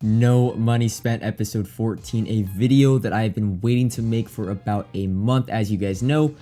No Money Spent episode 14, a video that I have been waiting to make for about a month. As you guys know,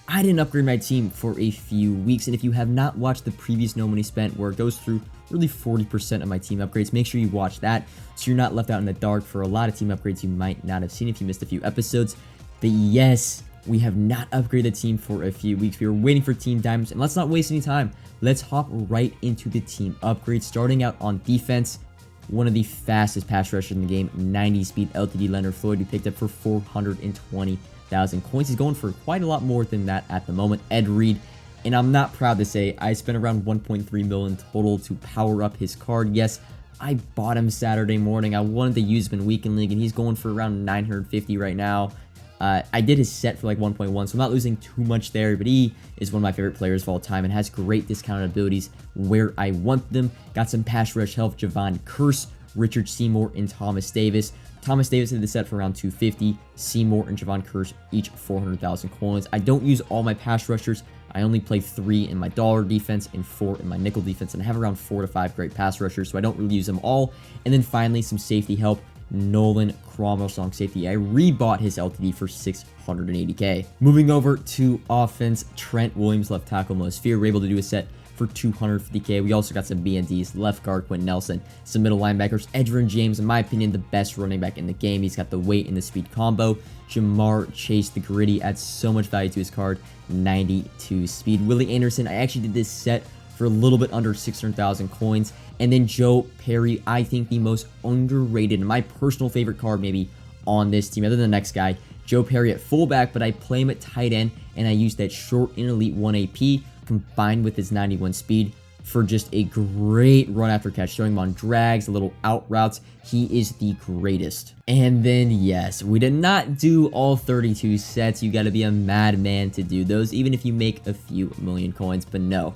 I didn't upgrade my team for a few weeks, and if you have not watched the previous No Money Spent where it goes through really 40% of my team upgrades, make sure you watch that so you're not left out in the dark for a lot of team upgrades you might not have seen if you missed a few episodes. But yes, we have not upgraded the team for a few weeks. We were waiting for team diamonds, and let's not waste any time. Let's hop right into the team upgrades, starting out on defense. One of the fastest pass rushers in the game, 90 speed LTD Leonard Floyd, we picked up for 420,000 coins. He's going for quite a lot more than that at the moment. Ed Reed, and I'm not proud to say I spent around 1.3 million total to power up his card. Yes, I bought him Saturday morning. I wanted to use him in Weekend League, and he's going for around 950 right now. I did his set for like 1.1, so I'm not losing too much there, but he is one of my favorite players of all time and has great discounted abilities where I want them. Got some pass rush help, Javon Curse, Richard Seymour, and Thomas Davis. Thomas Davis did the set for around 250, Seymour and Javon Curse each 400,000 coins. I don't use all my pass rushers. I only play 3 in my dollar defense and 4 in my nickel defense, and I have around 4 to 5 great pass rushers, so I don't really use them all. And then finally, some safety help. Nolan Cromwell, strong safety. I rebought his LTD for 680k. Moving over to offense, Trent Williams, left tackle, most fear. We're able to do a set for 250k. We also got some BNDs, left guard Quentin Nelson, some middle linebackers, Edgerrin James, in my opinion, the best running back in the game. He's got the weight and the speed combo. Jamar Chase, the gritty, adds so much value to his card, 92 speed. Willie Anderson, I actually did this set for a little bit under 600,000 coins. And then Joe Perry, I think the most underrated, and my personal favorite card maybe on this team, other than the next guy, Joe Perry at fullback, but I play him at tight end, and I use that short and elite 1 AP combined with his 91 speed for just a great run after catch, throwing him on drags, little out routes. He is the greatest. And then, yes, we did not do all 32 sets. You got to be a madman to do those, even if you make a few million coins, but no.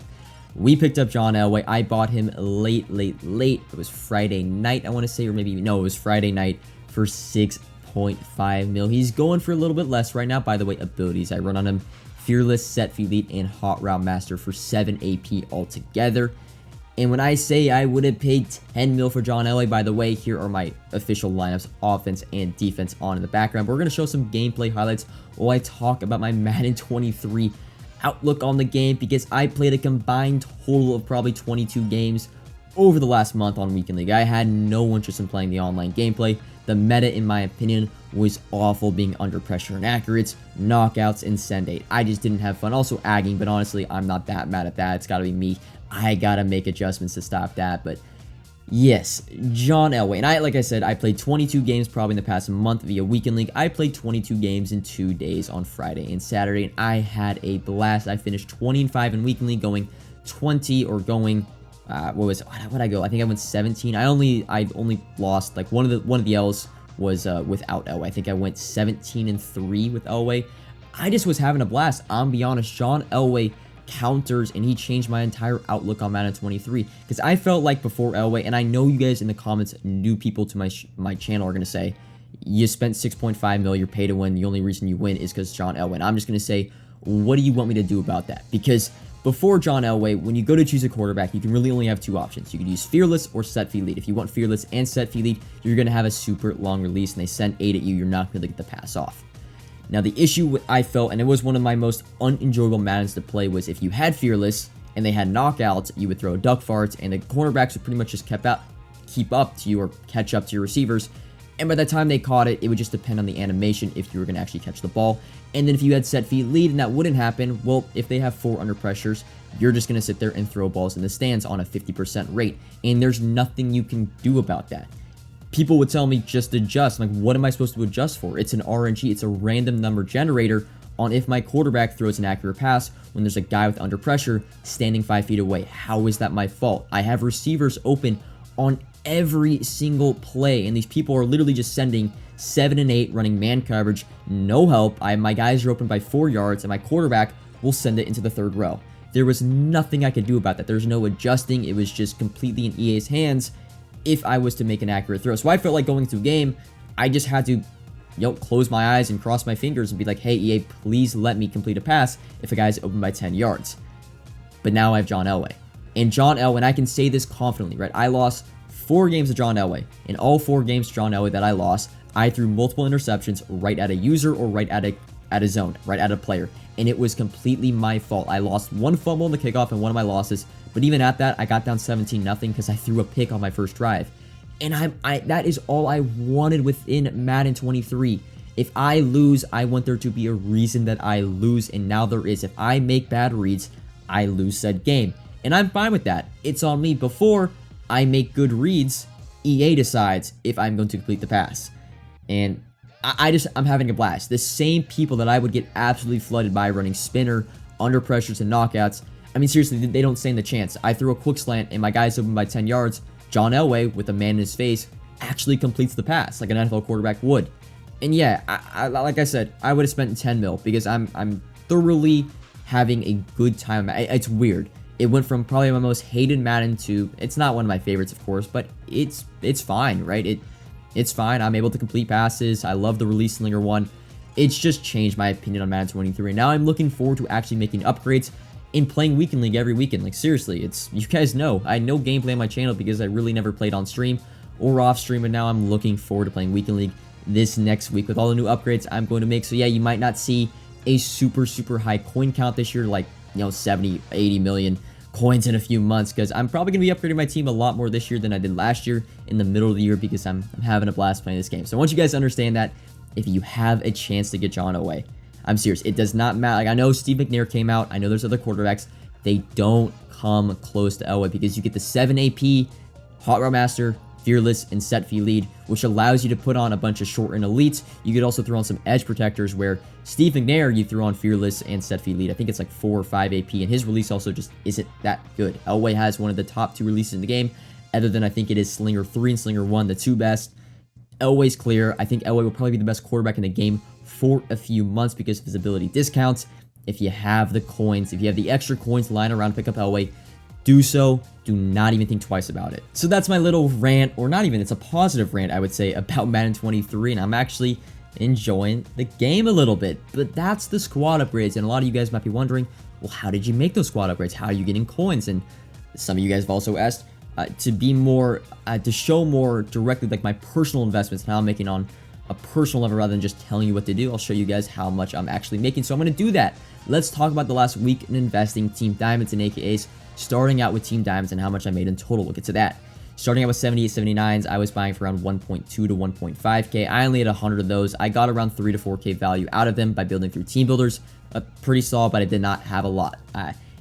We picked up John Elway. I bought him late. It was Friday night, I want to say, or maybe, no, it was Friday night for 6.5 mil. He's going for a little bit less right now. By the way, abilities I run on him: Fearless, Set Elite, and Hot Route Master for 7 AP altogether. And when I say I would have paid 10 mil for John Elway, by the way, here are my official lineups, offense and defense on in the background. We're going to show some gameplay highlights while I talk about my Madden 23 outlook on the game, because I played a combined total of probably 22 games over the last month on Weekend League. I had no interest in playing the online gameplay. The meta, in my opinion, was awful, being under pressure and accurates, knockouts, and send 8. I just didn't have fun. Also agging, but honestly, I'm not that mad at that. It's got to be me. I got to make adjustments to stop that. But yes, John Elway. And like I said, I played 22 games probably in the past month via Weekend League. I played 22 games in 2 days on Friday and Saturday, and I had a blast. I finished 20-5 in Weekend League, going 20 or going, what I go? I think I went 17. I only lost, like, one of the L's was without Elway. I think I went 17-3 with Elway. I just was having a blast. I'm be honest, John Elway counters, and he changed my entire outlook on Madden 23, because I felt like before Elway, and I know you guys in the comments, new people to my channel, are going to say, you spent 6.5 mil, you're pay to win, the only reason you win is because John Elway. And I'm just going to say, what do you want me to do about that? Because before John Elway, when you go to choose a quarterback, you can really only have 2 options. You can use Fearless or Set Elite. If you want Fearless and Set Elite, you're going to have a super long release, and they send 8 at you, you're not going to get the pass off. Now, the issue I felt, and it was one of my most unenjoyable Maddens to play, was if you had Fearless and they had knockouts, you would throw duck farts, and the cornerbacks would pretty much just keep up to you or catch up to your receivers. And by the time they caught it, it would just depend on the animation if you were going to actually catch the ball. And then if you had Set Feet lead and that wouldn't happen, well, if they have 4 under pressures, you're just going to sit there and throw balls in the stands on a 50% rate. And there's nothing you can do about that. People would tell me just adjust. I'm like, what am I supposed to adjust for? It's an RNG. It's a random number generator on if my quarterback throws an accurate pass when there's a guy with under pressure standing 5 feet away. How is that my fault? I have receivers open on every single play, and these people are literally just sending 7 and 8, running man coverage, no help. My guys are open by 4 yards, and my quarterback will send it into the 3rd row. There was nothing I could do about that. There's no adjusting. It was just completely in EA's hands if I was to make an accurate throw. So I felt like going through game, I just had to, close my eyes and cross my fingers and be like, hey, EA, please let me complete a pass if a guy's open by 10 yards. But now I have John Elway. And John Elway, and I can say this confidently, right? I lost 4 games of John Elway. In all 4 games John Elway that I lost, I threw multiple interceptions right at a user or right at a zone, right at a player. And it was completely my fault. I lost 1 fumble in the kickoff and 1 of my losses. But even at that, I got down 17-0 because I threw a pick on my first drive. And that is all I wanted within Madden 23. If I lose, I want there to be a reason that I lose, and now there is. If I make bad reads, I lose said game. And I'm fine with that. It's on me. Before I make good reads, EA decides if I'm going to complete the pass. And I'm having a blast. The same people that I would get absolutely flooded by running spinner, under pressures, and knockouts. I mean, seriously, they don't stand the chance. I threw a quick slant, and my guy's open by 10 yards. John Elway, with a man in his face, actually completes the pass like an NFL quarterback would. And yeah, like I said, I would have spent 10 mil because I'm thoroughly having a good time. It's weird. It went from probably my most hated Madden to, it's not one of my favorites, of course, but it's fine, right? It's fine. I'm able to complete passes. I love the release slinger one. It's just changed my opinion on Madden 23. Now I'm looking forward to actually making upgrades in playing Weekend League every weekend. Like, seriously, you guys know, I know gameplay on my channel because I really never played on stream or off stream, and now I'm looking forward to playing Weekend League this next week with all the new upgrades I'm going to make. So yeah, you might not see a super high coin count this year, like, 70, 80 million coins in a few months, because I'm probably going to be upgrading my team a lot more this year than I did last year in the middle of the year, because I'm having a blast playing this game. So I want you guys to understand that if you have a chance to get John Elway, I'm serious, it does not matter. Like, I know Steve McNair came out, I know there's other quarterbacks, they don't come close to Elway, because you get the 7 AP, Hot Route Master, Fearless, and Set Fee Lead, which allows you to put on a bunch of short and elites. You could also throw on some edge protectors, where Steve McNair, you threw on Fearless and Set Fee Lead. I think it's like 4 or 5 AP, and his release also just isn't that good. Elway has one of the top 2 releases in the game, other than I think it is Slinger 3 and Slinger 1, the 2 best. Elway's clear. I think Elway will probably be the best quarterback in the game for a few months because of his ability discounts. If you have the coins, if you have the extra coins lying around, pick up Elway. Do so. Do not even think twice about it. So that's my little rant, or not even, it's a positive rant, I would say, about Madden 23, and I'm actually enjoying the game a little bit. But that's the squad upgrades, and a lot of you guys might be wondering, well, how did you make those squad upgrades? How are you getting coins? And some of you guys have also asked to be more, to show more directly, like, my personal investments and how I'm making on a personal level rather than just telling you what to do. I'll show you guys how much I'm actually making. So I'm going to do that. Let's talk about the last week in investing, Team Diamonds and AKAs. Starting out with Team Diamonds and how much I made in total. We'll get to that. Starting out with 78, 79s, I was buying for around 1.2 to 1.5k. I only had 100 of those. I got around 3 to 4k value out of them by building through team builders. Pretty solid, but I did not have a lot.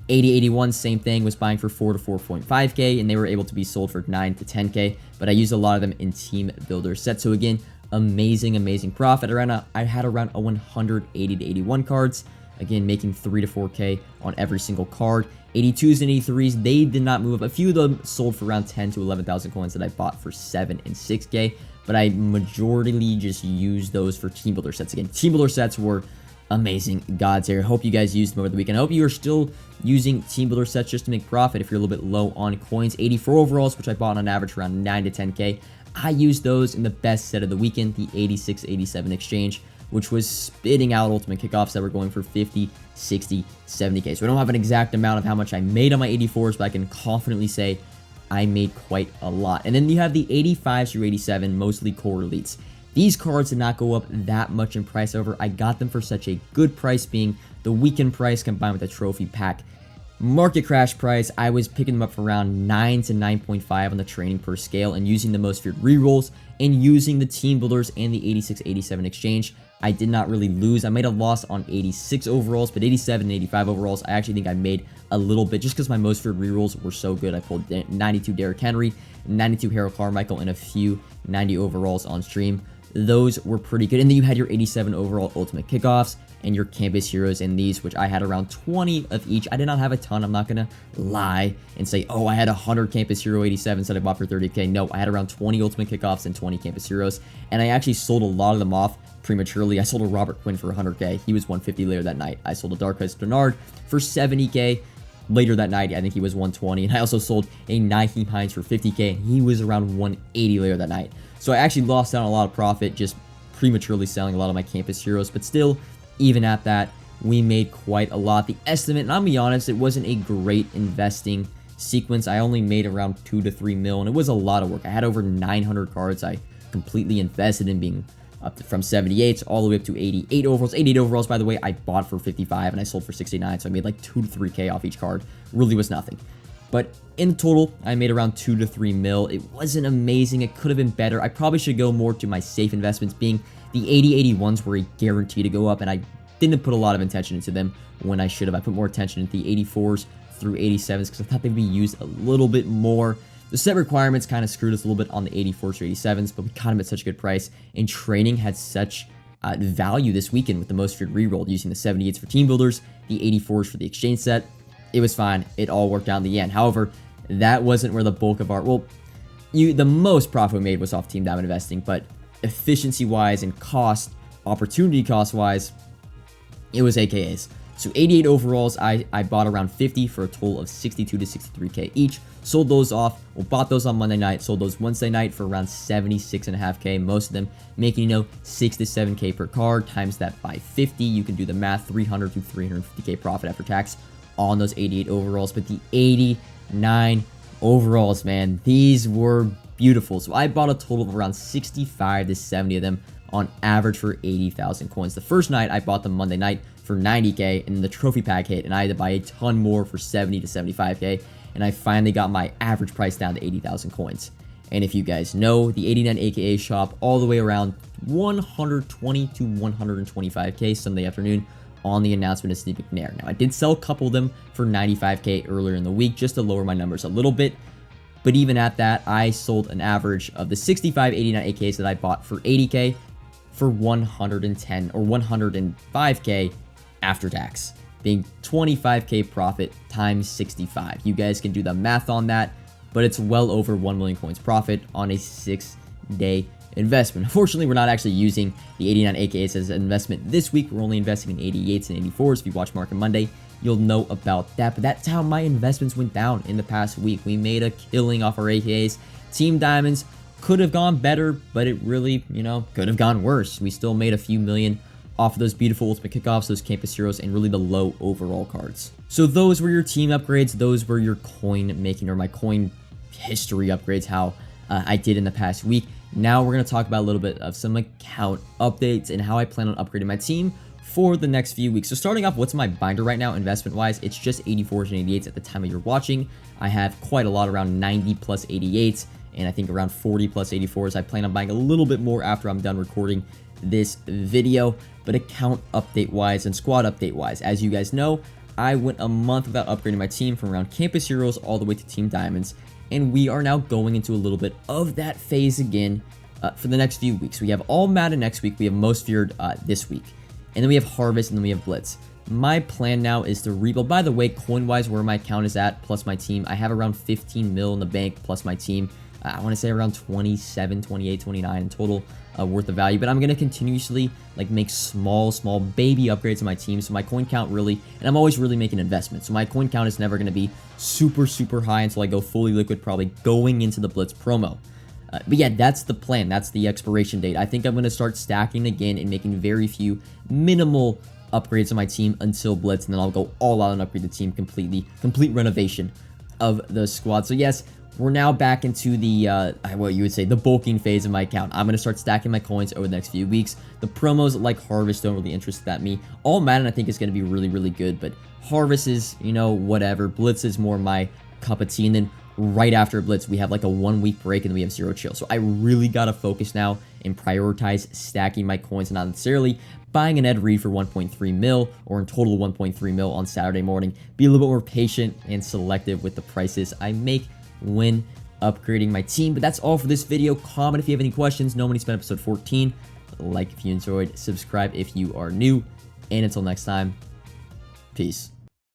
80, 81, same thing, was buying for 4 to 4.5k, and they were able to be sold for 9 to 10k, but I used a lot of them in team builder sets. So again, amazing profit. I had around 180 to 81 cards. Again, making 3 to 4k on every single card. 82s and 83s, they did not move up. A few of them sold for around 10 to 11,000 coins that I bought for 7 and 6k, but I majority just used those for team builder sets. Again, team builder sets were amazing. Gods here. I hope you guys used them over the weekend. I hope you are still using team builder sets just to make profit if you're a little bit low on coins. 84 overalls, which I bought on average around 9 to 10k. I used those in the best set of the weekend, the 86-87 exchange, which was spitting out ultimate kickoffs that were going for 50, 60, 70k. So I don't have an exact amount of how much I made on my 84s, but I can confidently say I made quite a lot. And then you have the 85s through 87, mostly core elites. These cards did not go up that much in price. However, I got them for such a good price, being the weekend price combined with the trophy pack market crash price. I was picking them up for around 9 to 9.5 on the training per scale, and using the most feared rerolls and using the team builders and the 86-87 exchange. I did not really lose. I made a loss on 86 overalls, but 87 and 85 overalls, I actually think I made a little bit just because my most feared rerolls were so good. I pulled 92 Derrick Henry, 92 Harold Carmichael, and a few 90 overalls on stream. Those were pretty good. And then you had your 87 overall ultimate kickoffs and your campus heroes in these, which I had around 20 of each. I did not have a ton. I'm not going to lie and say, oh, I had 100 campus hero 87s that I bought for 30k. No, I had around 20 ultimate kickoffs and 20 campus heroes. And I actually sold a lot of them off prematurely. I sold a Robert Quinn for 100k. He was 150 later that night. I sold a Dark Ice Bernard for 70k. Later that night, I think he was 120. And I also sold a Naheem Hines for 50k. And he was around 180 later that night. So I actually lost out on a lot of profit just prematurely selling a lot of my campus heroes. But still, even at that, we made quite a lot. The estimate, and I'll be honest, it wasn't a great investing sequence, I only made around 2 to 3 mil, and it was a lot of work. I had over 900 cards I completely invested in, being from 78 all the way up to 88 overalls. 88 overalls, by the way, I bought for 55 and I sold for 69, so I made like 2 to 3K off each card. Really was nothing. But in total, I made around 2 to 3 mil. It wasn't amazing. It could have been better. I probably should go more to my safe investments, being the 80-81s were a guarantee to go up, and I didn't put a lot of attention into them when I should have. I put more attention into the 84s through 87s because I thought they'd be used a little bit more. The set requirements kind of screwed us a little bit on the 84s through 87s, but we got them at such a good price, and training had such value this weekend with the most feared reroll, using the 78s for team builders, the 84s for the exchange set. It was fine. It all worked out in the end. However, that wasn't where the bulk of our, the most profit we made was off team diamond investing, but efficiency-wise and opportunity cost-wise, it was AKAs. So 88 overalls, I bought around 50 for a total of 62 to 63K each. Sold those off, bought those on Monday night, sold those Wednesday night for around 76.5K, most of them making, 6 to 7K per card, times that by 50, you can do the math, 300 to 350K profit after tax on those 88 overalls. But the 89 overalls, man, these were beautiful. So I bought a total of around 65 to 70 of them on average for 80,000 coins. The first night, I bought them Monday night for 90K, and then the trophy pack hit, and I had to buy a ton more for 70 to 75K, and I finally got my average price down to 80,000 coins. And if you guys know, the 89 AKA shop all the way around 120 to 125K Sunday afternoon on the announcement of Steve McNair. Now, I did sell a couple of them for 95K earlier in the week just to lower my numbers a little bit, but even at that, I sold an average of the 65 89 AKs that I bought for 80K for 110 or 105K after tax, being 25K profit times 65. You guys can do the math on that, but it's well over 1 million coins profit on a 6-day investment. Unfortunately, we're not actually using the 89 AKs as an investment this week. We're only investing in 88s and 84s. If you watch Market Monday, you'll know about that, but that's how my investments went down in the past week. We made a killing off our AKs. Team Diamonds could have gone better, but it really, could have gone worse. We still made a few million off of those beautiful ultimate kickoffs, those campus heroes, and really the low overall cards. So those were your team upgrades. Those were your coin making, or my coin history upgrades, how I did in the past week. Now we're going to talk about a little bit of some account updates and how I plan on upgrading my team for the next few weeks. So starting off, what's my binder right now investment wise? It's just 84s and 88s at the time of your watching. I have quite a lot, around 90 plus 88s, and I think around 40 plus 84s. I plan on buying a little bit more after I'm done recording this video. But account update wise and squad update wise, as you guys know, I went a month without upgrading my team from around campus heroes all the way to team diamonds, and we are now going into a little bit of that phase again for the next few weeks. We have all Madden next week, we have most feared this week, and then we have harvest, and then we have blitz. My plan now is to rebuild. By the way, coin wise, where my account is at plus my team, I have around 15 mil in the bank plus my team. I want to say around 27, 28, 29 in total worth of value, but I'm going to continuously make small baby upgrades to my team, so my coin count really, and I'm always really making investments, so my coin count is never going to be super high until I go fully liquid, probably going into the blitz promo. But yeah, that's the plan. That's the expiration date. I think I'm going to start stacking again and making very few minimal upgrades to my team until blitz, and then I'll go all out and upgrade the team completely, complete renovation of the squad. So yes, we're now back into the, what you would say, the bulking phase of my account. I'm going to start stacking my coins over the next few weeks. The promos like Harvest don't really interest me. All Madden I think is going to be really good, but Harvest is, whatever. Blitz is more my cup of tea, and then right after Blitz, we have like a 1 week break, and then we have Zero Chill. So I really got to focus now and prioritize stacking my coins, and not necessarily buying an Ed Reed for 1.3 mil, or in total 1.3 mil on Saturday morning. Be a little bit more patient and selective with the prices I make when upgrading my team. But that's all for this video. Comment if you have any questions. No Money Spent episode 14. Like if you enjoyed. Subscribe if you are new. And until next time, peace.